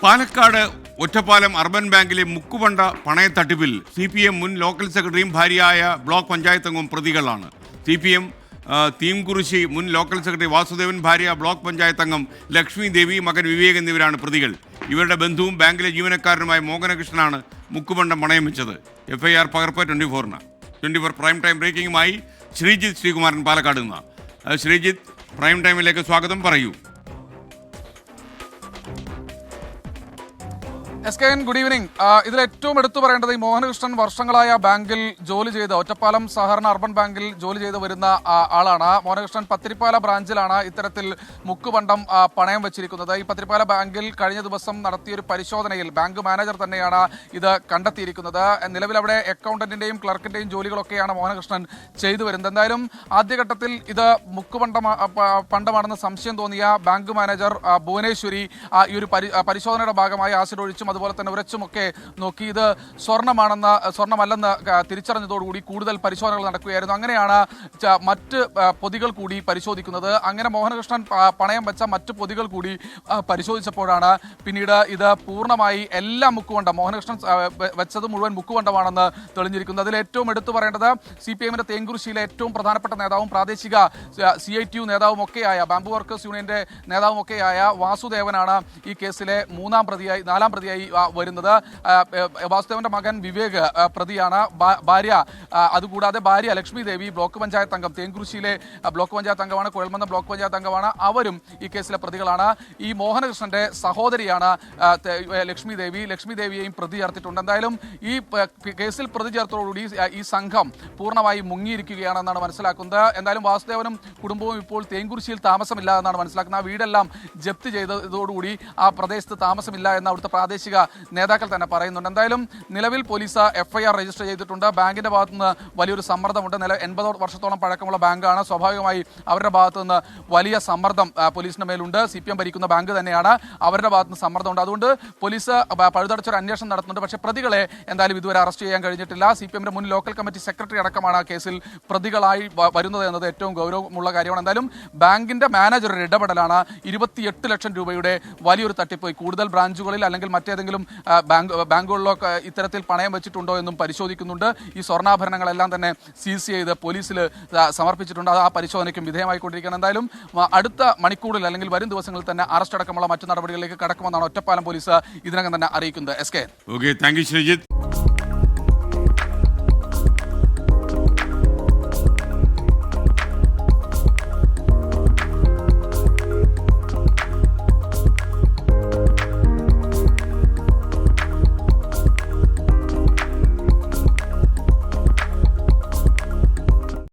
Palakkad Ottapalam urban ബാങ്കിലെ മുക്കുപണ്ട പണയത്തട്ടിപ്പിൽ CPM മുൻ local സെക്രട്ടറിയും ഭാര്യയായ ബ്ലോക്ക് പഞ്ചായത്ത് അംഗവും പ്രതികളാണ്. CPM തീംകുറിശി മുൻ ലോക്കൽ സെക്രട്ടറി വാസുദേവൻ, ഭാര്യ ബ്ലോക്ക് പഞ്ചായത്ത് അംഗം ലക്ഷ്മി ദേവി, മകൻ വിവേക് എന്നിവരാണ് പ്രതികൾ. ഇവരുടെ ബന്ധുവും ബാങ്കിലെ ജീവനക്കാരനുമായ മോഹനകൃഷ്ണനാണ് മുക്കുപണ്ടം പണയം വെച്ചത്. FIR പകർപ്പ് 24 പ്രൈം ടൈം ബ്രേക്കിംഗുമായി ശ്രീജിത്ത് ശ്രീകുമാരൻ പാലക്കാട് നിന്ന്. ശ്രീജിത്ത്, പ്രൈം ടൈമിലേക്ക് സ്വാഗതം. പറയൂ. Good evening. ഇതിൽ ഏറ്റവും എടുത്തു പറയേണ്ടത് ഈ മോഹനകൃഷ്ണൻ വർഷങ്ങളായ ബാങ്കിൽ ജോലി ചെയ്ത്, ഒറ്റപ്പാലം സഹകരണ അർബൻ ബാങ്കിൽ ജോലി ചെയ്ത് വരുന്ന ആളാണ്. മോഹനകൃഷ്ണൻ പത്തിരിപ്പാല ബ്രാഞ്ചിലാണ് ഇത്തരത്തിൽ മുക്കുപണ്ടം പണയം വെച്ചിരിക്കുന്നത്. ഈ പത്തിരിപ്പാല ബാങ്കിൽ കഴിഞ്ഞ ദിവസം നടത്തിയൊരു പരിശോധനയിൽ ബാങ്ക് മാനേജർ തന്നെയാണ് ഇത് കണ്ടെത്തിയിരിക്കുന്നത്. നിലവിൽ അവിടെ അക്കൗണ്ടന്റിന്റെയും ക്ലർക്കിന്റെയും ജോലികളൊക്കെയാണ് മോഹനകൃഷ്ണൻ ചെയ്തു വരുന്നത്. എന്തായാലും ആദ്യഘട്ടത്തിൽ ഇത് പണ്ടമാണെന്ന് സംശയം തോന്നിയ ബാങ്ക് മാനേജർ ഭുവനേശ്വരി ഈ ഒരു പരിശോധനയുടെ ഭാഗമായി ആസിഡ് ഒഴിച്ചും അതുപോലെ തന്നെ ഉരച്ചുമൊക്കെ നോക്കി ഇത് സ്വർണ്ണമല്ലെന്ന് തിരിച്ചറിഞ്ഞതോടുകൂടി കൂടുതൽ പരിശോധനകൾ നടക്കുകയായിരുന്നു. അങ്ങനെയാണ് മറ്റ് പൊതികൾ കൂടി പരിശോധിക്കുന്നത്. അങ്ങനെ മോഹനകൃഷ്ണൻ പണയം വെച്ച മറ്റ് പൊതികൾ കൂടി പരിശോധിച്ചപ്പോഴാണ് പിന്നീട് ഇത് പൂർണ്ണമായി എല്ലാം മുക്കുവണ്ടം, മോഹനകൃഷ്ണൻ വെച്ചത് മുഴുവൻ മുക്കുവണ്ടമാണെന്ന് തെളിഞ്ഞിരിക്കുന്നത്. അതിൽ ഏറ്റവും എടുത്തു പറയേണ്ടത് CPMന്റെ തേങ്കുറിശ്ശിയിലെ ഏറ്റവും പ്രധാനപ്പെട്ട നേതാവും പ്രാദേശിക CITU നേതാവും ഒക്കെയായ ബാംബു വർക്കേഴ്സ് യൂണിയന്റെ നേതാവും ഒക്കെയായ വാസുദേവനാണ് ഈ കേസിലെ നാലാം പ്രതിയായി വരുന്നത്. വാസുദേവന്റെ മകൻ വിവേക് പ്രതിയാണ്. അതുകൂടാതെ ഭാര്യ ലക്ഷ്മി ദേവി ബ്ലോക്ക് പഞ്ചായത്ത് അംഗം, തേങ്കുറിശ്ശിയിലെ ബ്ലോക്ക് പഞ്ചായത്ത് അംഗമാണ്, കുഴൽമന്ദം ബ്ലോക്ക് പഞ്ചായത്ത് അംഗമാണ്. അവരും ഈ കേസിലെ പ്രതികളാണ്. ഈ മോഹനകൃഷ്ണന്റെ സഹോദരിയാണ് ലക്ഷ്മി ദേവി. ലക്ഷ്മി ദേവിയെയും പ്രതി ചേർത്തിട്ടുണ്ട്. എന്തായാലും ഈ കേസിൽ പ്രതി ചേർത്തോടുകൂടി ഈ സംഘം പൂർണ്ണമായി മുങ്ങിയിരിക്കുകയാണെന്നാണ് മനസ്സിലാക്കുന്നത്. എന്തായാലും വാസുദേവനും കുടുംബവും ഇപ്പോൾ തേങ്കുറിശ്ശിയിൽ താമസമില്ല എന്നാണ് മനസ്സിലാക്കുന്നത്. ആ വീടെല്ലാം ജപ്തി ചെയ്തതോടുകൂടി ആ പ്രദേശത്ത് താമസമില്ല എന്ന് അവിടുത്തെ പ്രാദേശിക നേതാക്കൾ തന്നെ പറയുന്നുണ്ട്. എന്തായാലും നിലവിൽ പോലീസ് FIR രജിസ്റ്റർ ചെയ്തിട്ടുണ്ട്. ബാങ്കിന്റെ ഭാഗത്തുനിന്ന് വലിയൊരു സമ്മർദ്ദമുണ്ട്. 80 വർഷത്തോളം പഴക്കമുള്ള ബാങ്കാണ്. സ്വാഭാവികമായി അവരുടെ ഭാഗത്തു നിന്ന് വലിയ സമ്മർദ്ദം പോലീസിന്റെ മേലുണ്ട്. CPM ഭരിക്കുന്ന ബാങ്ക് തന്നെയാണ്. അവരുടെ ഭാഗത്തുനിന്ന് സമ്മർദ്ദമുണ്ട്. അതുകൊണ്ട് പോലീസ് പഴുതടച്ചൊരു അന്വേഷണം നടത്തുന്നുണ്ട്. പക്ഷേ പ്രതികളെ എന്തായാലും ഇതുവരെ അറസ്റ്റ് ചെയ്യാൻ കഴിഞ്ഞിട്ടില്ല. CPMന്റെ മുൻ ലോക്കൽ കമ്മിറ്റി സെക്രട്ടറി അടക്കമാണ് ആ കേസിൽ പ്രതികളായി വരുന്നത് എന്നത് ഏറ്റവും ഗൗരവമുള്ള കാര്യമാണ്. എന്തായാലും ബാങ്കിന്റെ മാനേജറുടെ ഇടപെടലാണ് 28 ലക്ഷം രൂപയുടെ വലിയൊരു തട്ടിപ്പ്. കൂടുതൽ ബ്രാഞ്ചുകളിൽ അല്ലെങ്കിൽ മറ്റേതെങ്കിലും ബാങ്കുകളിലൊക്കെ ഇത്തരത്തിൽ പണയം വെച്ചിട്ടുണ്ടോ എന്നും പരിശോധിക്കുന്നുണ്ട്. ഈ സ്വർണ്ണാഭരണങ്ങളെല്ലാം തന്നെ സീസ് ചെയ്ത് പോലീസിൽ സമർപ്പിച്ചിട്ടുണ്ട്. അത് ആ പരിശോധനയ്ക്കും വിധേയമായിക്കൊണ്ടിരിക്കുകയാണ്. എന്തായാലും അടുത്ത മണിക്കൂറിൽ അല്ലെങ്കിൽ വരും ദിവസങ്ങളിൽ തന്നെ അറസ്റ്റ് അടക്കമുള്ള മറ്റു നടപടികളിലേക്ക് കടക്കുമെന്നാണ് ഒറ്റപ്പാലം പോലീസ് ഇതിനകം തന്നെ അറിയിക്കുന്നത്. Okay, thank you Sreejith.